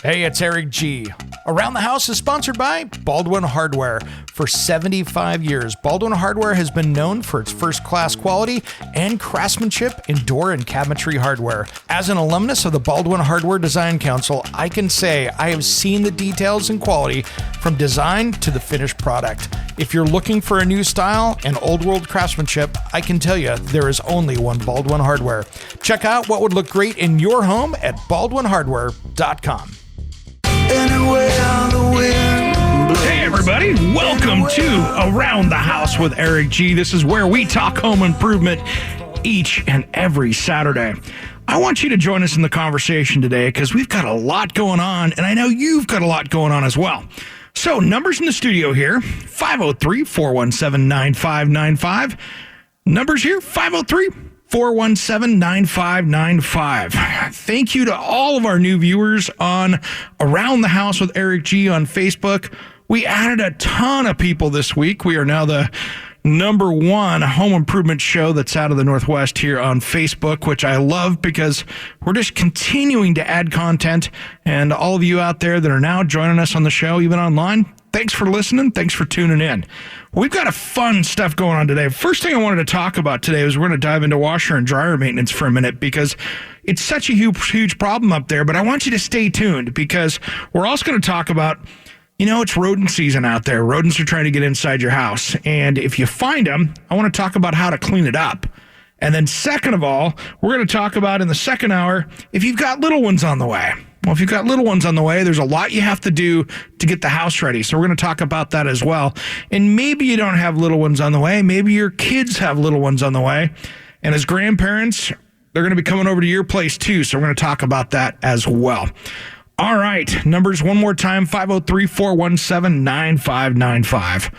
Hey, it's Eric G. Around the House is sponsored by Baldwin Hardware. For 75 years, Baldwin Hardware has been known for its first-class quality and craftsmanship in door and cabinetry hardware. As an alumnus of the Baldwin Hardware Design Council, I can say I have seen the details and quality from design to the finished product. If you're looking for a new style and old-world craftsmanship, I can tell you there is only one Baldwin Hardware. Check out what would look great in your home at baldwinhardware.com. Hey everybody, welcome to Around the House with Eric G. This is where we talk home improvement each and every Saturday. I want you to join us in the conversation today because we've got a lot going on, and I know you've got a lot going on as well. So, numbers in the studio here, 503-417-9595. Numbers here, 503-417-9595. Thank you to all of our new viewers on Around the House with Eric G on Facebook. We added a ton of people this week. We are now the number one home improvement show that's out of the Northwest here on Facebook, which I love because we're just continuing to add content. And all of you out there that are now joining us on the show, even online, thanks for listening. Thanks for tuning in. We've got a fun stuff going on today. First thing I wanted to talk about today is we're going to dive into washer and dryer maintenance for a minute because it's such a huge problem up there. But I want you to stay tuned because we're also going to talk about, you know, it's rodent season out there. Rodents are trying to get inside your house. And if you find them, I want to talk about how to clean it up. And then second of all, we're going to talk about in the second hour, if you've got little ones on the way. Well, if you've got little ones on the way, there's a lot you have to do to get the house ready. So we're going to talk about that as well. And maybe you don't have little ones on the way. Maybe your kids have little ones on the way. And as grandparents, they're going to be coming over to your place too. So we're going to talk about that as well. All right. Numbers one more time, 503-417-9595.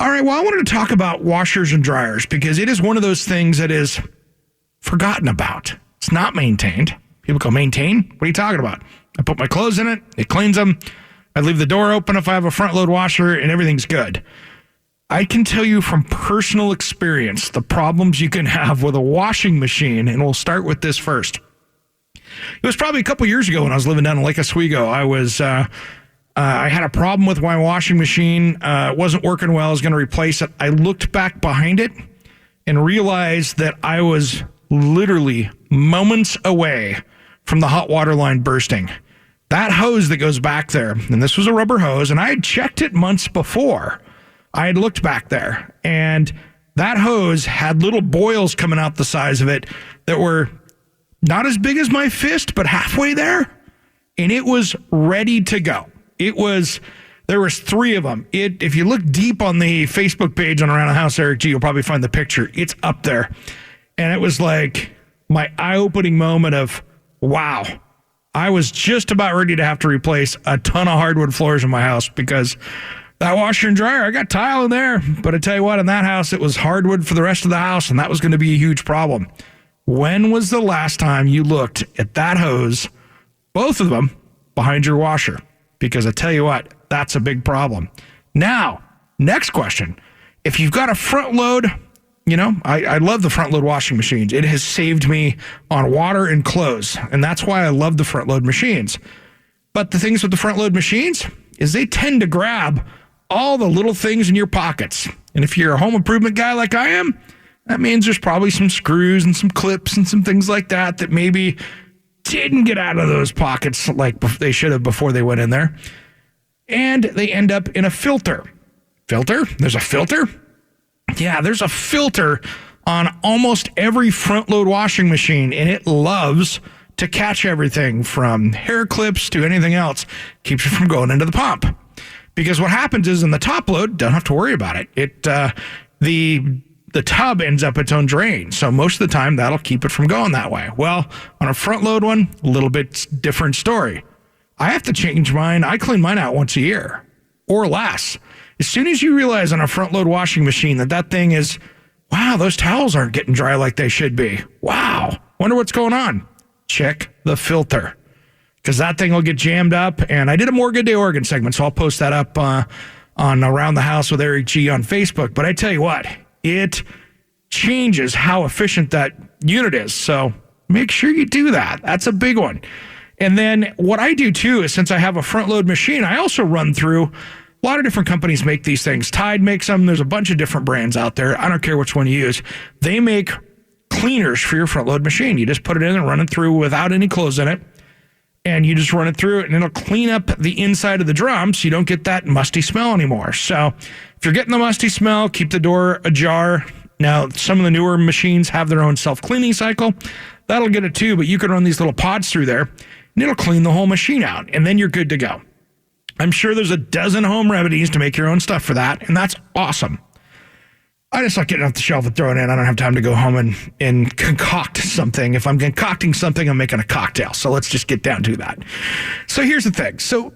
All right. Well, I wanted to talk about washers and dryers because it is one of those things that is forgotten about. It's not maintained. People go, maintain? What are you talking about? I put my clothes in it. It cleans them. I leave the door open if I have a front load washer and everything's good. I can tell you from personal experience the problems you can have with a washing machine. And we'll start with this first. It was probably a couple years ago when I was living down in Lake Oswego. I had a problem with my washing machine. It wasn't working well. I was going to replace it. I looked back behind it and realized that I was literally moments away from the hot water line bursting. That hose that goes back there, and this was a rubber hose, and I had checked it months before. I had looked back there, and that hose had little boils coming out the size of it that were not as big as my fist, but halfway there, and it was ready to go. There was three of them. If you look deep on the Facebook page on Around the House, Eric G, you'll probably find the picture. It's up there. And it was like my eye-opening moment of, wow, I was just about ready to have to replace a ton of hardwood floors in my house because that washer and dryer, I got tile in there. But I tell you what, in that house, it was hardwood for the rest of the house, and that was going to be a huge problem. When was the last time you looked at that hose, both of them, behind your washer? Because I tell you what, that's a big problem. Now, next question. If you've got a front load, you know, I love the front load washing machines. It has saved me on water and clothes, and that's why I love the front load machines. But the things with the front load machines is they tend to grab all the little things in your pockets. And if you're a home improvement guy like I am, that means there's probably some screws and some clips and some things like that that maybe didn't get out of those pockets like they should have before they went in there. And they end up in a filter. Filter? There's a filter? Yeah, there's a filter on almost every front load washing machine, and it loves to catch everything from hair clips to anything else. Keeps you from going into the pump. Because what happens is in the top load, don't have to worry about it. The tub ends up its own drain. So most of the time, that'll keep it from going that way. Well, on a front load one, a little bit different story. I have to change mine. I clean mine out once a year or less. As soon as you realize on a front load washing machine that thing is, wow, those towels aren't getting dry like they should be. Wow. Wonder what's going on. Check the filter. Because that thing will get jammed up. And I did a More Good Day Oregon segment, so I'll post that up on Around the House with Eric G on Facebook. But I tell you what, it changes how efficient that unit is. So make sure you do that. That's a big one. And then what I do too is, since I have a front load machine, I also run through, a lot of different companies make these things. Tide makes them. There's a bunch of different brands out there. I don't care which one you use. They make cleaners for your front load machine. You just put it in and run it through without any clothes in it. And you just run it through it, and it'll clean up the inside of the drum so you don't get that musty smell anymore. So if you're getting the musty smell, keep the door ajar. Now, some of the newer machines have their own self-cleaning cycle. That'll get it too, but you can run these little pods through there, and it'll clean the whole machine out, and then you're good to go. I'm sure there's a dozen home remedies to make your own stuff for that, and that's awesome. I just like getting off the shelf and throwing it in. I don't have time to go home and concoct something. If I'm concocting something, I'm making a cocktail. So let's just get down to that. So here's the thing. So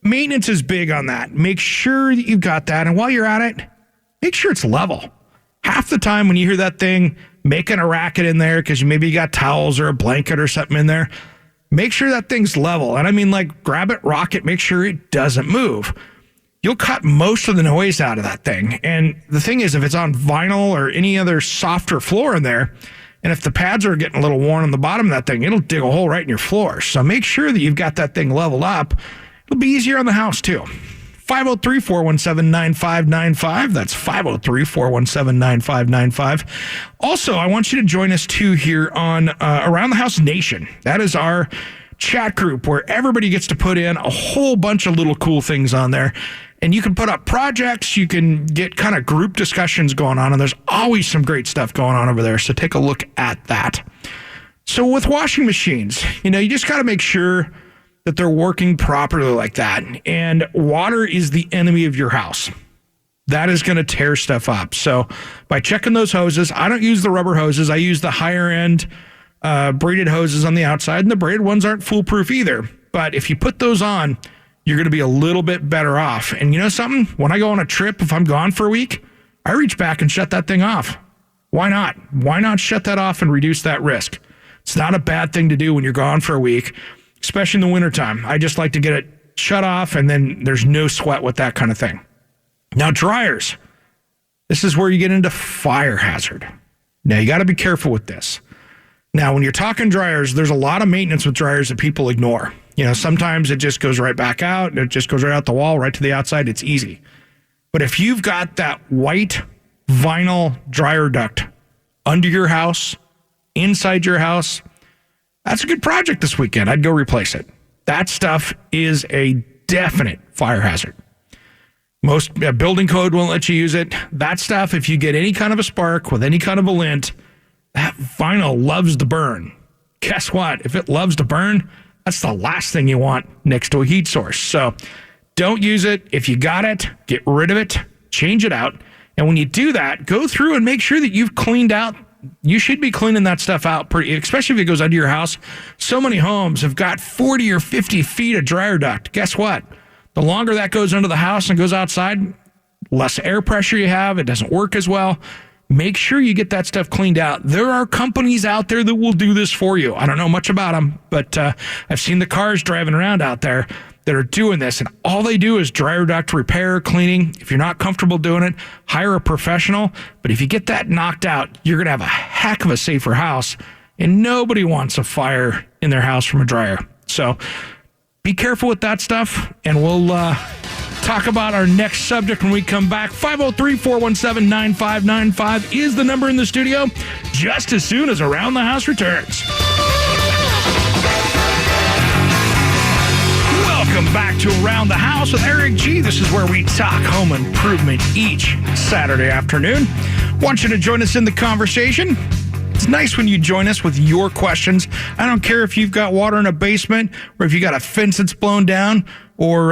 maintenance is big on that. Make sure that you've got that. And while you're at it, make sure it's level. Half the time when you hear that thing making a racket in there because maybe you got towels or a blanket or something in there, make sure that thing's level. And I mean, like, grab it, rock it, make sure it doesn't move. You'll cut most of the noise out of that thing. And the thing is, if it's on vinyl or any other softer floor in there, and if the pads are getting a little worn on the bottom of that thing, it'll dig a hole right in your floor. So make sure that you've got that thing leveled up. It'll be easier on the house too. 503-417-9595. That's 503-417-9595. Also, I want you to join us too here on Around the House Nation. That is our chat group where everybody gets to put in a whole bunch of little cool things on there. And you can put up projects, you can get kind of group discussions going on, and there's always some great stuff going on over there. So take a look at that. So with washing machines, you just got to make sure that they're working properly like that. And water is the enemy of your house. That is going to tear stuff up. So by checking those hoses, I don't use the rubber hoses. I use the higher end braided hoses on the outside, and the braided ones aren't foolproof either. But if you put those on, you're going to be a little bit better off. And you know something? When I go on a trip, if I'm gone for a week, I reach back and shut that thing off. Why not? Why not shut that off and reduce that risk? It's not a bad thing to do when you're gone for a week, especially in the wintertime. I just like to get it shut off, and then there's no sweat with that kind of thing. Now, dryers. This is where you get into fire hazard. Now, you got to be careful with this. Now, when you're talking dryers, there's a lot of maintenance with dryers that people ignore. Sometimes it just goes right back out, and it just goes right out the wall, right to the outside. It's easy. But if you've got that white vinyl dryer duct under your house, inside your house, that's a good project this weekend. I'd go replace it. That stuff is a definite fire hazard. Most building code won't let you use it. That stuff, if you get any kind of a spark with any kind of a lint, that vinyl loves to burn. Guess what? If it loves to burn, that's the last thing you want next to a heat source. So don't use it. If you got it, get rid of it, change it out. And when you do that, go through and make sure that you've cleaned out. You should be cleaning that stuff out, especially if it goes under your house. So many homes have got 40 or 50 feet of dryer duct. Guess what? The longer that goes under the house and goes outside, less air pressure you have. It doesn't work as well. Make sure you get that stuff cleaned out. There are companies out there that will do this for you. I don't know much about them, but I've seen the cars driving around out there that are doing this, and all they do is dryer duct repair, cleaning. If you're not comfortable doing it, hire a professional. But if you get that knocked out, you're going to have a heck of a safer house, and nobody wants a fire in their house from a dryer. So be careful with that stuff, and we'll talk about our next subject when we come back. 503-417-9595 is the number in the studio, just as soon as Around the House returns. Welcome back to Around the House with Eric G. This is where we talk home improvement each Saturday afternoon. Want you to join us in the conversation. It's nice when you join us with your questions. I don't care if you've got water in a basement or if you got a fence that's blown down or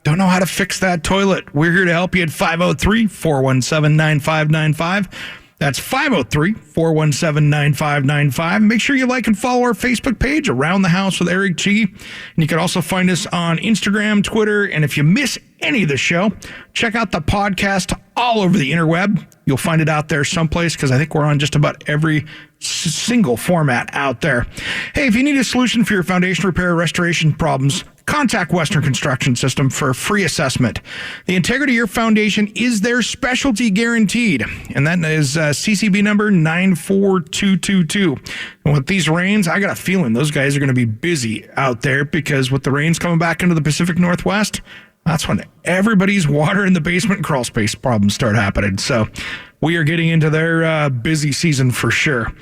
don't know how to fix that toilet. We're here to help you at 503-417-9595. That's 503-417-9595. Make sure you like and follow our Facebook page, Around the House with Eric G. And you can also find us on Instagram, Twitter, and if you miss any of the show, check out the podcast all over the interweb. You'll find it out there someplace because I think we're on just about every single format out there. Hey, if you need a solution for your foundation repair restoration problems, contact Western Construction System for a free assessment. The integrity of your foundation is their specialty guaranteed, and that is CCB number 94222. And with these rains, I got a feeling those guys are going to be busy out there, because with the rains coming back into the Pacific Northwest, that's when everybody's water in the basement and crawl space problems start happening. So we are getting into their busy season for sure.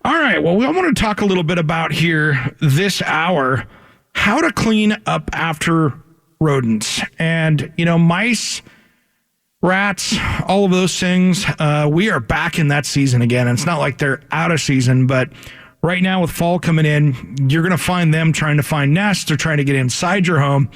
All right, well, I want to talk a little bit about here this hour how to clean up after rodents. And, mice, rats, all of those things, we are back in that season again. And it's not like they're out of season, but right now with fall coming in, you're going to find them trying to find nests. They're trying to get inside your home.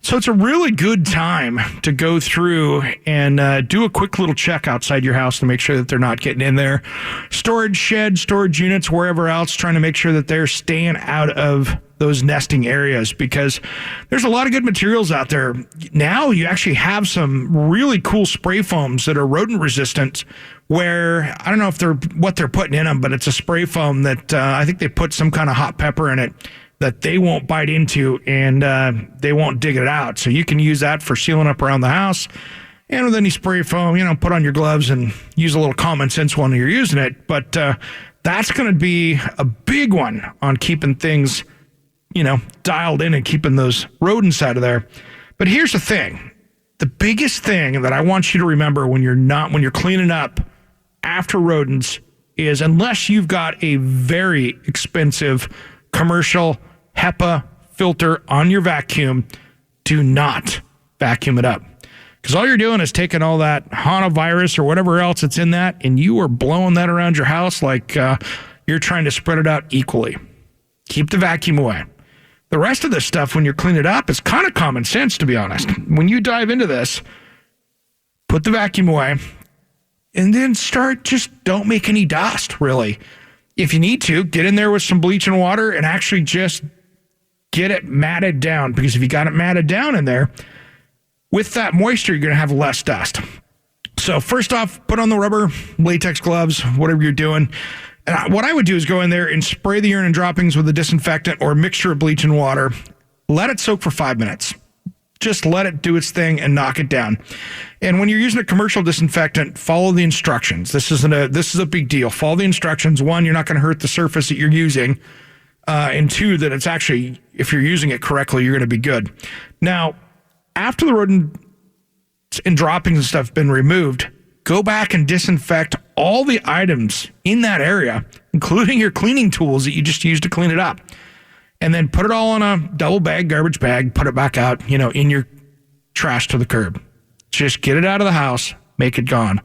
So it's a really good time to go through and do a quick little check outside your house to make sure that they're not getting in there. Storage sheds, storage units, wherever else, trying to make sure that they're staying out of those nesting areas, because there's a lot of good materials out there. Now you actually have some really cool spray foams that are rodent resistant, where I don't know if what they're putting in them, but it's a spray foam that I think they put some kind of hot pepper in it that they won't bite into, and they won't dig it out. So you can use that for sealing up around the house. And with any spray foam, put on your gloves and use a little common sense when you're using it. But that's going to be a big one on keeping things, dialed in and keeping those rodents out of there. But here's the thing. The biggest thing that I want you to remember when you're cleaning up after rodents is, unless you've got a very expensive commercial HEPA filter on your vacuum, do not vacuum it up. Because all you're doing is taking all that HANA virus or whatever else that's in that, and you are blowing that around your house like you're trying to spread it out equally. Keep the vacuum away. The rest of this stuff, when you're cleaning it up, is kind of common sense, to be honest. When you dive into this, put the vacuum away, and then don't make any dust, really. If you need to, get in there with some bleach and water and actually just get it matted down, because if you got it matted down in there, with that moisture, you're going to have less dust. So first off, put on the rubber, latex gloves, whatever you're doing. And what I would do is go in there and spray the urine and droppings with a disinfectant or a mixture of bleach and water. Let it soak for 5 minutes. Just let it do its thing and knock it down. And when you're using a commercial disinfectant, follow the instructions. This is a big deal. Follow the instructions. One, you're not going to hurt the surface that you're using. And two, that it's actually, if you're using it correctly, you're going to be good. Now, after the rodent and droppings and stuff have been removed, go back and disinfect all the items in that area, including your cleaning tools that you just used to clean it up. And then put it all in a double bag, garbage bag, put it back out, in your trash to the curb. Just get it out of the house, make it gone.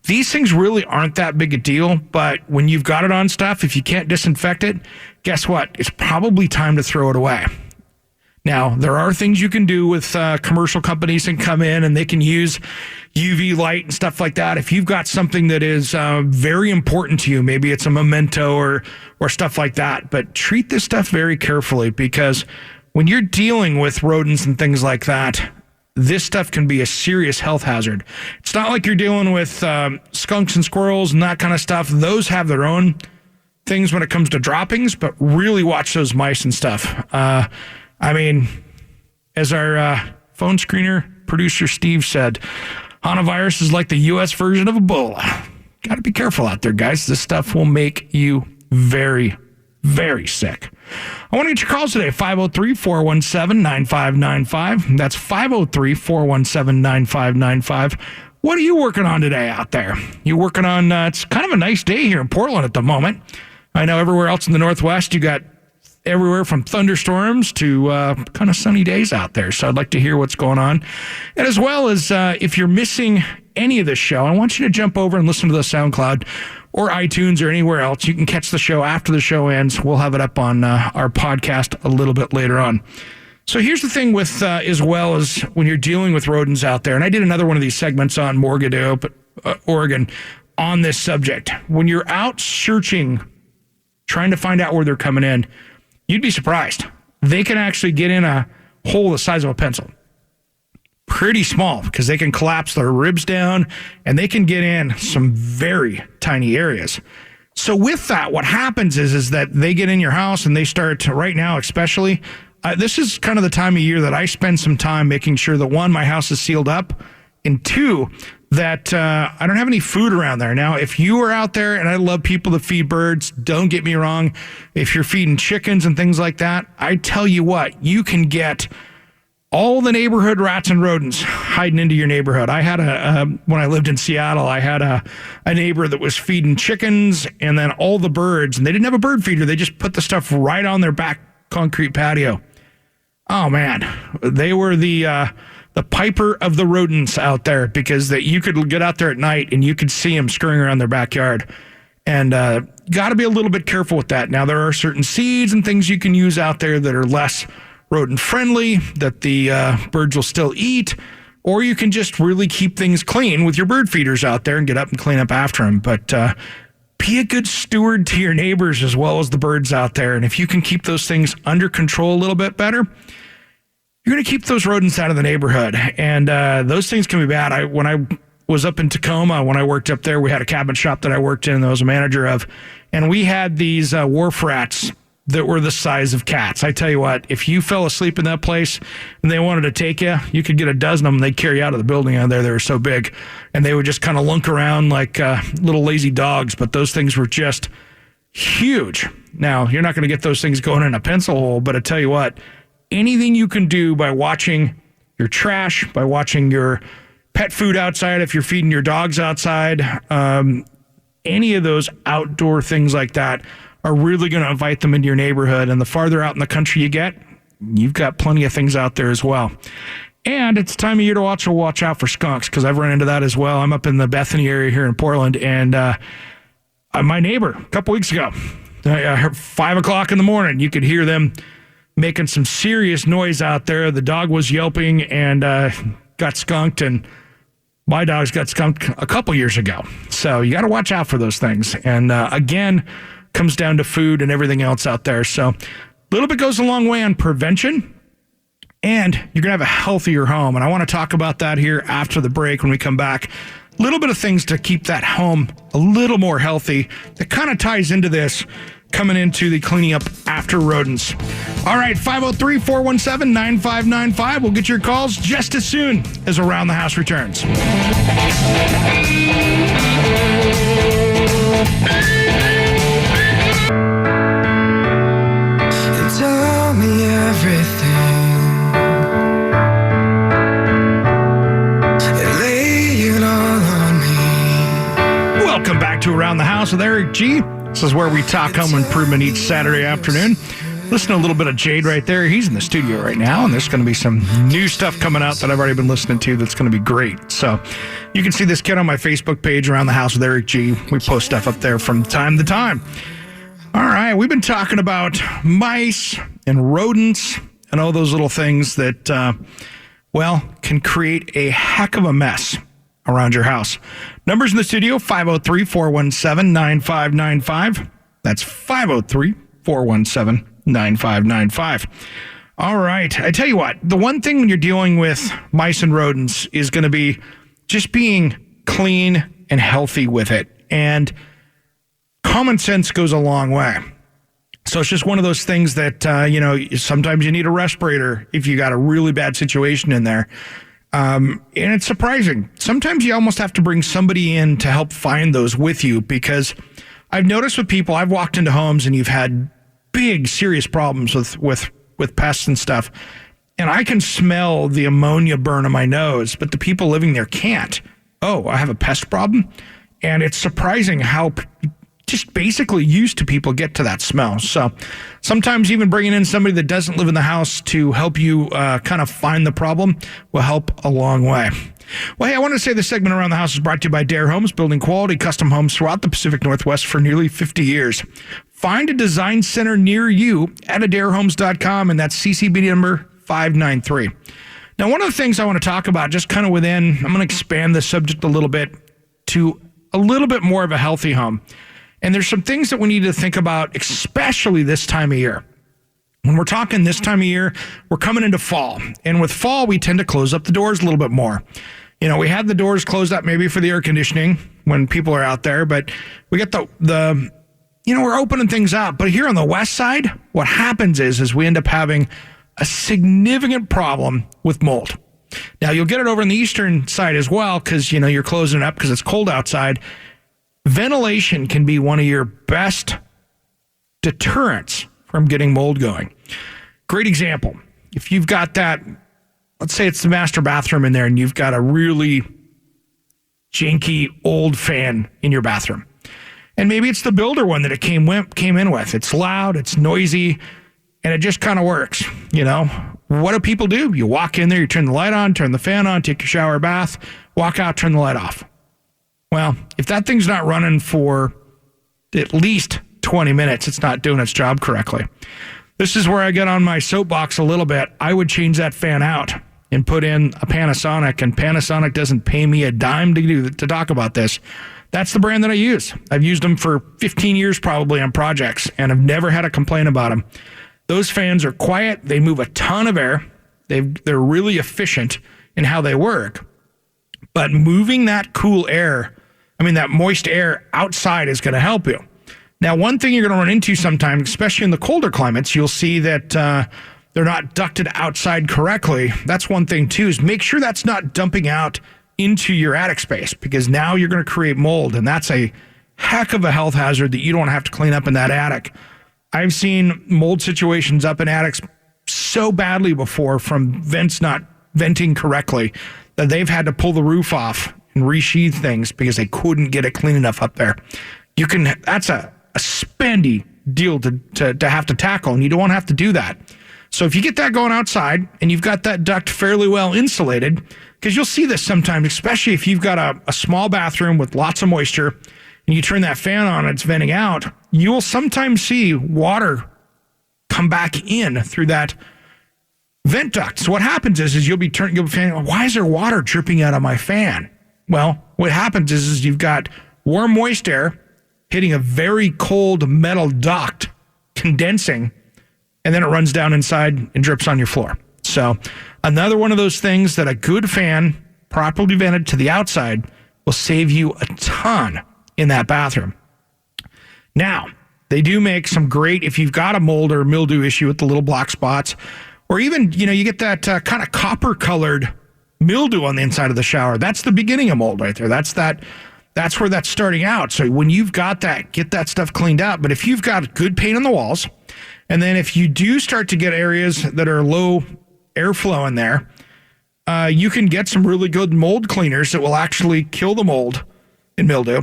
These things really aren't that big a deal, but when you've got it on stuff, if you can't disinfect it, guess what? It's probably time to throw it away. Now, there are things you can do with commercial companies and come in and they can use UV light and stuff like that. If you've got something that is very important to you, maybe it's a memento or stuff like that, but treat this stuff very carefully, because when you're dealing with rodents and things like that, this stuff can be a serious health hazard. It's not like you're dealing with skunks and squirrels and that kind of stuff. Those have their own things when it comes to droppings, but really watch those mice and stuff. As our phone screener producer Steve said, Hanavirus is like the U.S. version of Ebola. Got to be careful out there, guys. This stuff will make you very, very sick. I want to get your calls today, 503-417-9595. That's 503-417-9595. What are you working on today out there? You working on, it's kind of a nice day here in Portland at the moment. I know everywhere else in the Northwest, you got everywhere from thunderstorms to kind of sunny days out there. So I'd like to hear what's going on. And as well as if you're missing any of this show, I want you to jump over and listen to the SoundCloud or iTunes or anywhere else. You can catch the show after the show ends. We'll have it up on our podcast a little bit later on. So here's the thing with, as well as when you're dealing with rodents out there, and I did another one of these segments on Morgadale, Oregon, on this subject. When you're out searching, trying to find out where they're coming in, you'd be surprised. They can actually get in a hole the size of a pencil. Pretty small, because they can collapse their ribs down and they can get in some very tiny areas. So with that, what happens is that they get in your house and they start to, right now especially, this is kind of the time of year that I spend some time making sure that, one, my house is sealed up, and two, that I don't have any food around there. Now, if you are out there, and I love people that feed birds, don't get me wrong, if you're feeding chickens and things like that, I tell you what, you can get all the neighborhood rats and rodents hiding into your neighborhood. I had when I lived in Seattle, I had a neighbor that was feeding chickens and then all the birds, and they didn't have a bird feeder. They just put the stuff right on their back concrete patio. Oh man, they were the piper of the rodents out there, because that you could get out there at night and you could see them scurrying around their backyard. And got to be a little bit careful with that. Now, there are certain seeds and things you can use out there that are less rodent friendly, that the birds will still eat, or you can just really keep things clean with your bird feeders out there and get up and clean up after them. But be a good steward to your neighbors as well as the birds out there. And if you can keep those things under control a little bit better, you're going to keep those rodents out of the neighborhood. And those things can be bad. When I was up in Tacoma, when I worked up there, we had a cabin shop that I worked in that I was a manager of. And we had these wharf rats that were the size of cats. I tell you what, if you fell asleep in that place and they wanted to take you, you could get a dozen of them. They'd carry you out of the building out there. They were so big. And they would just kind of lunk around like little lazy dogs. But those things were just huge. Now, you're not going to get those things going in a pencil hole, but I tell you what, anything you can do by watching your trash, by watching your pet food outside, if you're feeding your dogs outside, any of those outdoor things like that are really going to invite them into your neighborhood. And the farther out in the country you get, you've got plenty of things out there as well. And it's time of year to watch out for skunks, because I've run into that as well. I'm up in the Bethany area here in Portland, and my neighbor a couple weeks ago, 5 o'clock in the morning, you could hear them making some serious noise out there. The dog was yelping and got skunked, and my dogs got skunked a couple years ago. So you got to watch out for those things. And again, comes down to food and everything else out there. So a little bit goes a long way on prevention, and you're going to have a healthier home. And I want to talk about that here after the break when we come back. A little bit of things to keep that home a little more healthy that kind of ties into this, coming into the cleaning up after rodents. All right, 503-417-9595. We'll get your calls just as soon as Around the House returns. Tell me everything and lay it all on me. Welcome back to Around the House with Eric G. This is where we talk home improvement each Saturday afternoon. Listen to a little bit of Jade right there. He's in the studio right now, and there's going to be some new stuff coming out that I've already been listening to that's going to be great. So you can see this kid on my Facebook page, Around the House with Eric G. We post stuff up there from time to time. All right, we've been talking about mice and rodents and all those little things that, can create a heck of a mess around your house. Numbers in the studio, 503-417-9595. That's 503-417-9595. All right. I tell you what, the one thing when you're dealing with mice and rodents is going to be just being clean and healthy with it. And common sense goes a long way. So it's just one of those things that, sometimes you need a respirator if you got a really bad situation in there. And it's surprising. Sometimes you almost have to bring somebody in to help find those with you, because I've noticed with people, I've walked into homes and you've had big, serious problems with pests and stuff. And I can smell the ammonia burn on my nose, but the people living there can't. Oh, I have a pest problem? And it's surprising how just basically used to people get to that smell. So sometimes even bringing in somebody that doesn't live in the house to help you kind of find the problem will help a long way. Well, hey, I want to say this segment Around the House is brought to you by Dare Homes, building quality custom homes throughout the Pacific Northwest for nearly 50 years. Find a design center near you at adarehomes.com, and that's CCB number 593. Now, one of the things I want to talk about, just kind of within, I'm going to expand the subject a little bit to a little bit more of a healthy home. And there's some things that we need to think about, especially this time of year. When we're talking this time of year, we're coming into fall. And with fall, we tend to close up the doors a little bit more. You know, we had the doors closed up maybe for the air conditioning when people are out there, but we get we're opening things up. But here on the west side, what happens is we end up having a significant problem with mold. Now, you'll get it over on the eastern side as well because, you're closing it up because it's cold outside. Ventilation can be one of your best deterrents from getting mold going. Great example. If you've got that, let's say it's the master bathroom in there and you've got a really janky old fan in your bathroom. And maybe it's the builder one that it came in with. It's loud, it's noisy, and it just kind of works. What do people do? You walk in there, you turn the light on, turn the fan on, take your shower, bath, walk out, turn the light off. Well, if that thing's not running for at least 20 minutes, it's not doing its job correctly. This is where I get on my soapbox a little bit. I would change that fan out and put in a Panasonic, and Panasonic doesn't pay me a dime to talk about this. That's the brand that I use. I've used them for 15 years probably on projects, and I've never had a complaint about them. Those fans are quiet. They move a ton of air. They're really efficient in how they work. But moving that that moist air outside is going to help you. Now, one thing you're going to run into sometimes, especially in the colder climates, you'll see that they're not ducted outside correctly. That's one thing, too, is make sure that's not dumping out into your attic space, because now you're going to create mold, and that's a heck of a health hazard that you don't have to clean up in that attic. I've seen mold situations up in attics so badly before from vents not venting correctly that they've had to pull the roof off and resheathe things because they couldn't get it clean enough up there. That's a spendy deal to have to tackle, and you don't want to have to do that. So if you get that going outside and you've got that duct fairly well insulated, because you'll see this sometimes, especially if you've got a small bathroom with lots of moisture and you turn that fan on and it's venting out, you will sometimes see water come back in through that vent duct. So what happens is you'll be fan, why is there water dripping out of my fan? Well, what happens is you've got warm, moist air hitting a very cold metal duct, condensing, and then it runs down inside and drips on your floor. So another one of those things that a good fan, properly vented to the outside, will save you a ton in that bathroom. Now, they do make some great, if you've got a mold or mildew issue with the little black spots, or even, you get that kind of copper-colored mildew on the inside of the shower. That's the beginning of mold right there. That's where that's starting out. So when you've got that, get that stuff cleaned up. But if you've got good paint on the walls, and then if you do start to get areas that are low airflow in there, you can get some really good mold cleaners that will actually kill the mold and mildew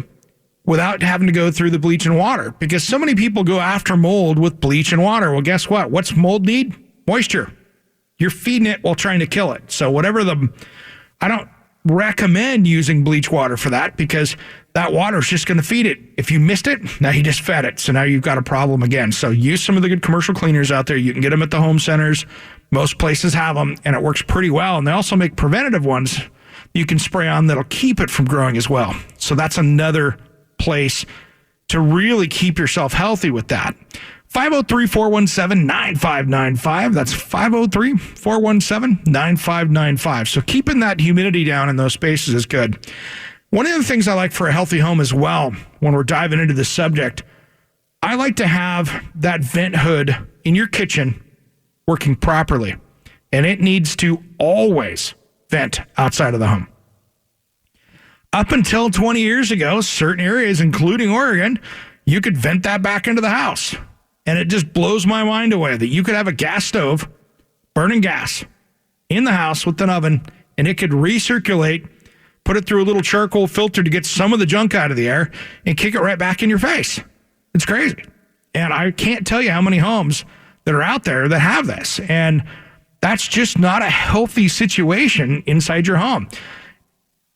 without having to go through the bleach and water. Because so many people go after mold with bleach and water. Well, guess what? What's mold need? Moisture. You're feeding it while trying to kill it. So I don't recommend using bleach water for that, because that water is just going to feed it. If you missed it, now you just fed it. So now you've got a problem again. So use some of the good commercial cleaners out there. You can get them at the home centers. Most places have them, and it works pretty well. And they also make preventative ones you can spray on that'll keep it from growing as well. So that's another place to really keep yourself healthy with that. 503-417-9595. That's 503-417-9595. So keeping that humidity down in those spaces is good. One of the things I like for a healthy home as well, when we're diving into this subject, I like to have that vent hood in your kitchen working properly. And it needs to always vent outside of the home. Up until 20 years ago, certain areas, including Oregon, you could vent that back into the house. And it just blows my mind away that you could have a gas stove burning gas in the house with an oven, and it could recirculate, put it through a little charcoal filter to get some of the junk out of the air, and kick it right back in your face. It's crazy. And I can't tell you how many homes that are out there that have this. And that's just not a healthy situation inside your home.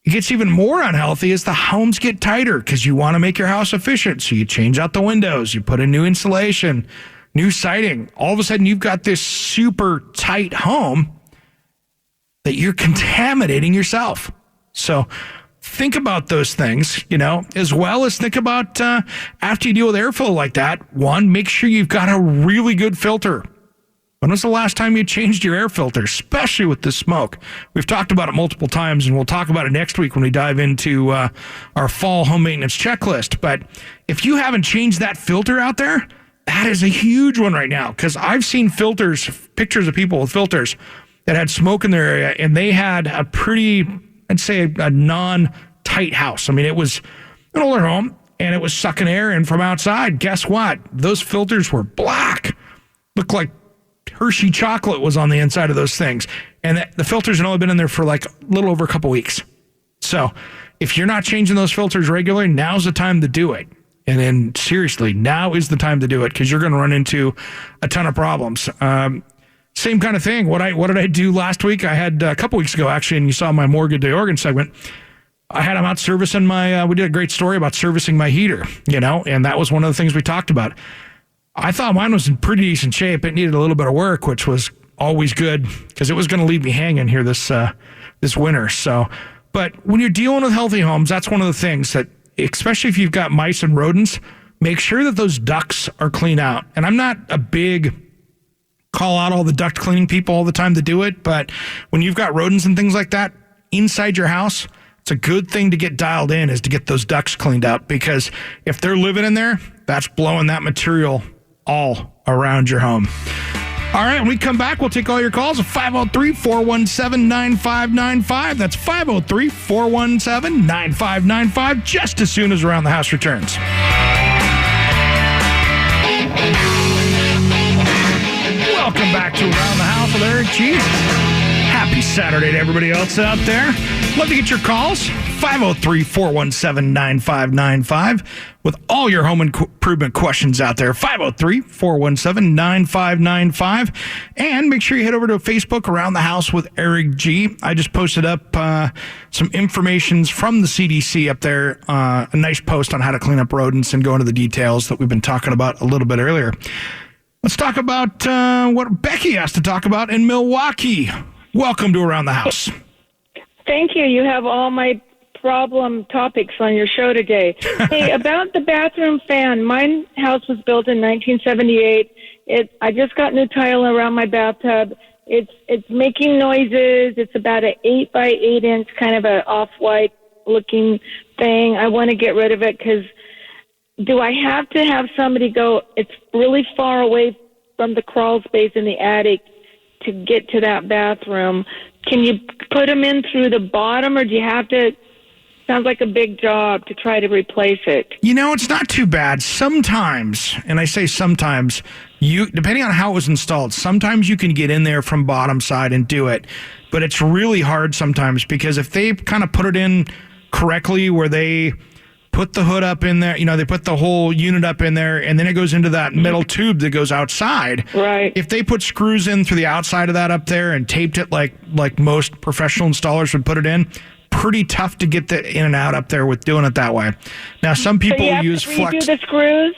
It gets even more unhealthy as the homes get tighter, because you want to make your house efficient. So you change out the windows, you put in new insulation, new siding. All of a sudden, you've got this super tight home that you're contaminating yourself. So think about those things, as well as think about after you deal with airflow like that. One, make sure you've got a really good filter. When was the last time you changed your air filter, especially with the smoke? We've talked about it multiple times, and we'll talk about it next week when we dive into our fall home maintenance checklist. But if you haven't changed that filter out there, That is a huge one right now because I've seen pictures of people with filters that had smoke in their area, and they had a pretty, I'd say, a non-tight house. I mean, it was an older home, and it was sucking air in from outside. Guess what? Those filters were black. Looked like Hershey chocolate was on the inside of those things. And the filters had only been in there for like a little over a couple weeks. So if you're not changing those filters regularly, now's the time to do it. And then seriously, now is the time to do it because you're going to run into a ton of problems. Same kind of thing. What did I do last week? I had a couple weeks ago, actually, and you saw my Mortgage Day Oregon segment. I had them out servicing we did a great story about servicing my heater, and that was one of the things we talked about. I thought mine was in pretty decent shape. It needed a little bit of work, which was always good because it was going to leave me hanging here this winter. So, but when you're dealing with healthy homes, that's one of the things that, especially if you've got mice and rodents, make sure that those ducts are cleaned out. And I'm not a big call out all the duct cleaning people all the time to do it, but when you've got rodents and things like that inside your house, it's a good thing to get dialed in is to get those ducts cleaned up because if they're living in there, that's blowing that material all around your home. All right, when we come back, we'll take all your calls at 503-417-9595. That's 503-417-9595 just as soon as Around the House returns. Welcome back to Around the House with Eric G. Happy Saturday to everybody else out there. Love to get your calls. 503-417-9595 with all your home improvement questions out there. 503-417-9595. And make sure you head over to Facebook, Around the House with Eric G. I just posted up some information from the CDC up there. A nice post on how to clean up rodents and go into the details that we've been talking about a little bit earlier. Let's talk about what Becky has to talk about in Milwaukee. Welcome to Around the House. Thank you. You have all my problem topics on your show today. Hey, about the bathroom fan. My house was built in 1978. I just got new tile around my bathtub. It's making noises. It's about an 8 by 8 inch, kind of a off-white looking thing. I want to get rid of it because do I have to have somebody go? It's really far away from the crawl space in the attic to get to that bathroom. Can you put them in through the bottom, or do you have to? Sounds like a big job to try to replace it. It's not too bad. Sometimes, and I say sometimes, depending on how it was installed, sometimes you can get in there from bottom side and do it. But it's really hard sometimes because if they kind of put it in correctly where they put the hood up in there, they put the whole unit up in there, and then it goes into that metal tube that goes outside. Right. If they put screws in through the outside of that up there and taped it like most professional installers would put it in, pretty tough to get that in and out up there with doing it that way. Now, some people use flex. Do the screws?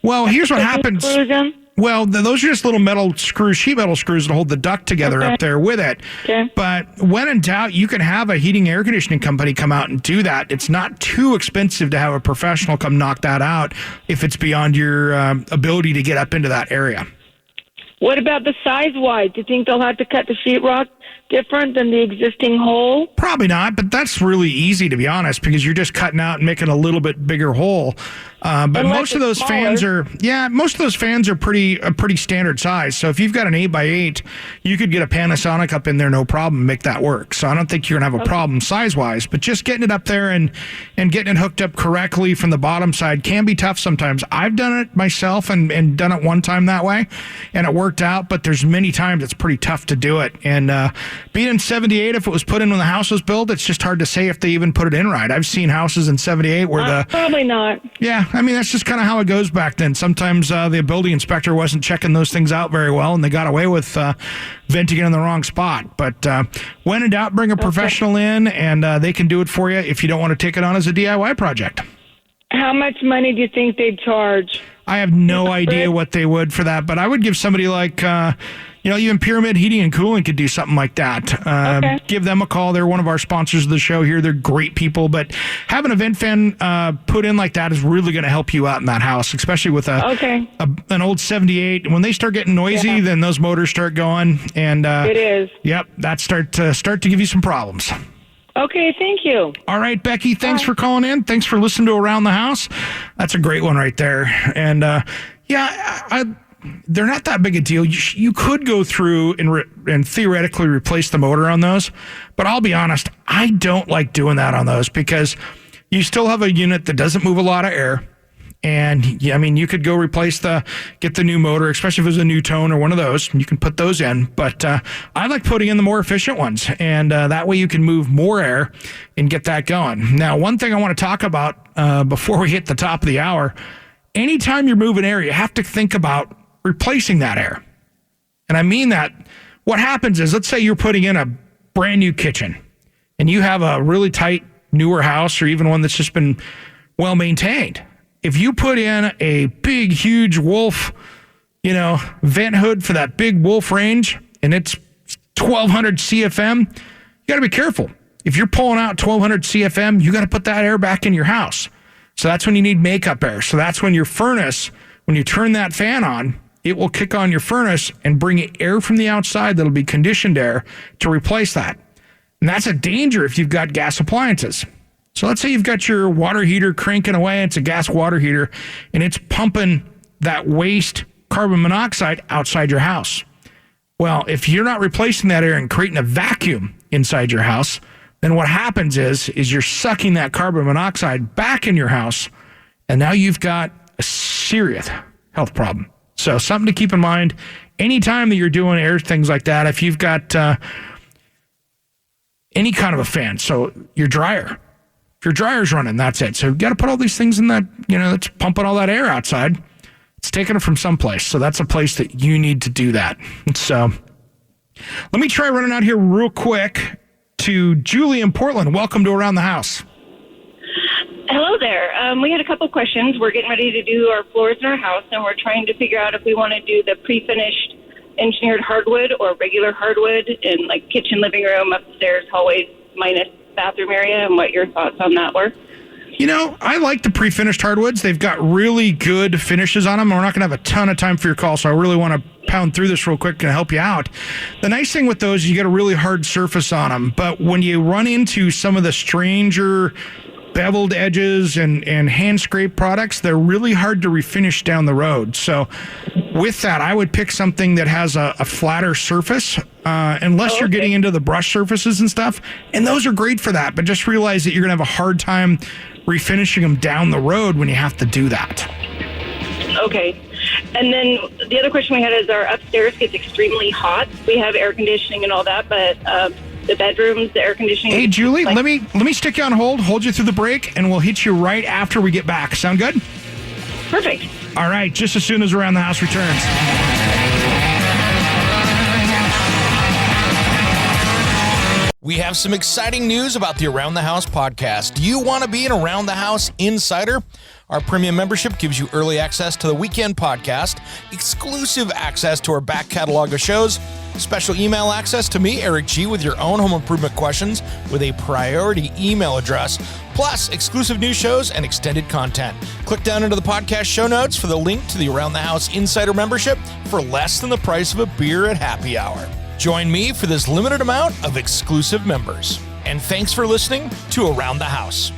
Well, here's what happens. Screws in? Well, those are just little metal screws, sheet metal screws that hold the duct together up there with it. Okay. But when in doubt, you can have a heating air conditioning company come out and do that. It's not too expensive to have a professional come knock that out if it's beyond your ability to get up into that area. What about the size-wise? Do you think they'll have to cut the sheetrock different than the existing hole? Probably not, but that's really easy, to be honest, because you're just cutting out and making a little bit bigger hole. But Unless most of those fans are pretty standard size. So if you've got an 8 by 8, you could get a Panasonic up in there, no problem, and make that work. So I don't think you're going to have a problem size-wise, but just getting it up there and getting it hooked up correctly from the bottom side can be tough sometimes. I've done it myself and done it one time that way, and it worked out, but there's many times it's pretty tough to do it. And being in 78, if it was put in when the house was built, it's just hard to say if they even put it in right. I've seen houses in 78 where probably not. Yeah, I mean, that's just kind of how it goes back then. Sometimes the building inspector wasn't checking those things out very well, and they got away with venting it in the wrong spot. But when in doubt, bring a professional in, and they can do it for you if you don't want to take it on as a DIY project. How much money do you think they'd charge? I have no idea what they would for that, but I would give somebody like, even Pyramid Heating and Cooling could do something like that. Okay. Give them a call. They're one of our sponsors of the show here. They're great people, but having a vent fan put in like that is really going to help you out in that house, especially with an old 78. When they start getting noisy, then those motors start going, and it is. Yep, that start to give you some problems. Okay, thank you. All right, Becky, thanks for calling in. Thanks for listening to Around the House. That's a great one right there. And, Yeah, they're not that big a deal. You could go through and theoretically replace the motor on those, but I'll be honest, I don't like doing that on those because you still have a unit that doesn't move a lot of air. And yeah, I mean, you could go get the new motor, especially if it was a new tone or one of those. You can put those in, but I like putting in the more efficient ones, and that way you can move more air and get that going. Now, one thing I want to talk about before we hit the top of the hour, anytime you're moving air, you have to think about replacing that air. And I mean that what happens is, let's say you're putting in a brand new kitchen and you have a really tight, newer house or even one that's just been well maintained. If you put in a big, huge Wolf, vent hood for that big Wolf range and it's 1200 CFM, you got to be careful. If you're pulling out 1200 CFM, you got to put that air back in your house. So that's when you need makeup air. So that's when your furnace, when you turn that fan on, it will kick on your furnace and bring air from the outside that'll be conditioned air to replace that. And that's a danger if you've got gas appliances. So let's say you've got your water heater cranking away, it's a gas water heater, and it's pumping that waste carbon monoxide outside your house. Well, if you're not replacing that air and creating a vacuum inside your house, then what happens is you're sucking that carbon monoxide back in your house, and now you've got a serious health problem. So something to keep in mind anytime that you're doing air things like that. If you've got any kind of a fan, so your dryer, if your dryer's running, that's it. So you've got to put all these things in that, that's pumping all that air outside. It's taking it from someplace. So that's a place that you need to do that. So let me try running out here real quick to Julie in Portland. Welcome to Around the House. Hello there. We had a couple questions. We're getting ready to do our floors in our house, and we're trying to figure out if we want to do the pre-finished engineered hardwood or regular hardwood in like kitchen, living room, upstairs, hallways, minus bathroom area, and what your thoughts on that were. I like the pre-finished hardwoods. They've got really good finishes on them. We're not going to have a ton of time for your call, so I really want to pound through this real quick and help you out. The nice thing with those is you get a really hard surface on them, but when you run into some of the stranger beveled edges and hand scrape products, they're really hard to refinish down the road. So with that, I would pick something that has a flatter surface, unless you're getting into the brush surfaces and stuff. And those are great for that, but just realize that you're going to have a hard time refinishing them down the road when you have to do that. Okay. And then the other question we had is our upstairs gets extremely hot. We have air conditioning and all that, but the bedrooms, the air conditioning. Hey, Julie, let me stick you on hold you through the break, and we'll hit you right after we get back. Sound good? Perfect. All right, just as soon as Around the House returns. We have some exciting news about the Around the House podcast. Do you want to be an Around the House insider? Our premium membership gives you early access to the weekend podcast, exclusive access to our back catalog of shows, special email access to me, Eric G., with your own home improvement questions with a priority email address, plus exclusive new shows and extended content. Click down into the podcast show notes for the link to the Around the House Insider membership for less than the price of a beer at happy hour. Join me for this limited amount of exclusive members. And thanks for listening to Around the House.